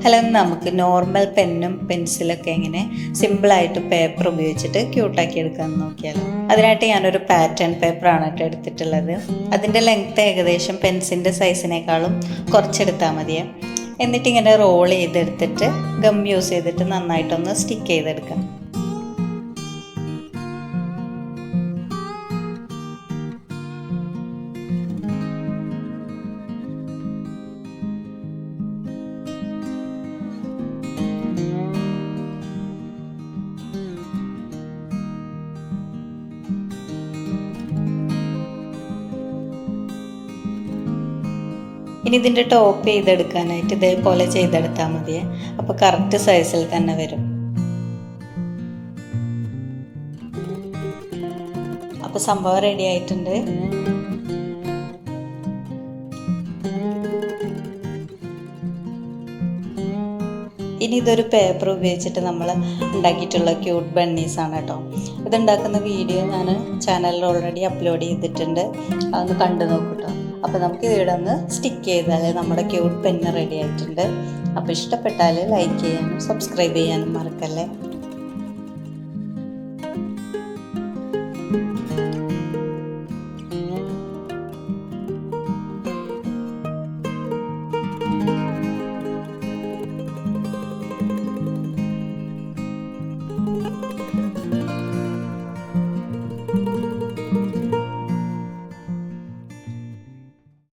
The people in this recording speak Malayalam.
ഹലോ, നമുക്ക് നോർമൽ പെന്നും പെൻസിലൊക്കെ എങ്ങനെ സിമ്പിളായിട്ട് പേപ്പർ ഉപയോഗിച്ചിട്ട് ക്യൂട്ടാക്കി എടുക്കാമെന്ന് നോക്കിയാലോ. അതിനായിട്ട് ഞാനൊരു പാറ്റേൺ പേപ്പറാണ് കേട്ടോ എടുത്തിട്ടുള്ളത്. അതിൻ്റെ ലെങ്ത്ത് ഏകദേശം പെൻസിൻ്റെ സൈസിനേക്കാളും കുറച്ചെടുത്താൽ മതിയേ. എന്നിട്ട് ഇങ്ങനെ റോൾ ചെയ്തെടുത്തിട്ട് ഗം യൂസ് ചെയ്തിട്ട് നന്നായിട്ടൊന്ന് സ്റ്റിക്ക് ചെയ്തെടുക്കാം. ഇനി ഇതിൻ്റെ ടോപ്പ് ചെയ്തെടുക്കാനായിട്ട് ഇതേപോലെ ചെയ്തെടുത്താൽ മതിയേ. അപ്പോൾ കറക്റ്റ് സൈസിൽ തന്നെ വരും. അപ്പോൾ സംഭവം റെഡി ആയിട്ടുണ്ട്. ഇനി ഇതൊരു പേപ്പർ ഉപയോഗിച്ചിട്ട് നമ്മൾ ഉണ്ടാക്കിയിട്ടുള്ള ക്യൂട്ട് ബണ്ണീസാണ് കേട്ടോ. ഇതുണ്ടാക്കുന്ന വീഡിയോ ഞാൻ ചാനലിൽ ഓൾറെഡി അപ്ലോഡ് ചെയ്തിട്ടുണ്ട്. അതൊന്ന് കണ്ടു നോക്കൂട്ടോ. അപ്പോൾ നമുക്ക് ഇവിടെ ഒന്ന് സ്റ്റിക്ക് ചെയ്താൽ നമ്മുടെ ക്യൂട്ട് പെന്ന് റെഡി ആയിട്ടുണ്ട്. അപ്പോൾ ഇഷ്ടപ്പെട്ടാൽ ലൈക്ക് ചെയ്യാനും സബ്സ്ക്രൈബ് ചെയ്യാനും മറക്കല്ലേ.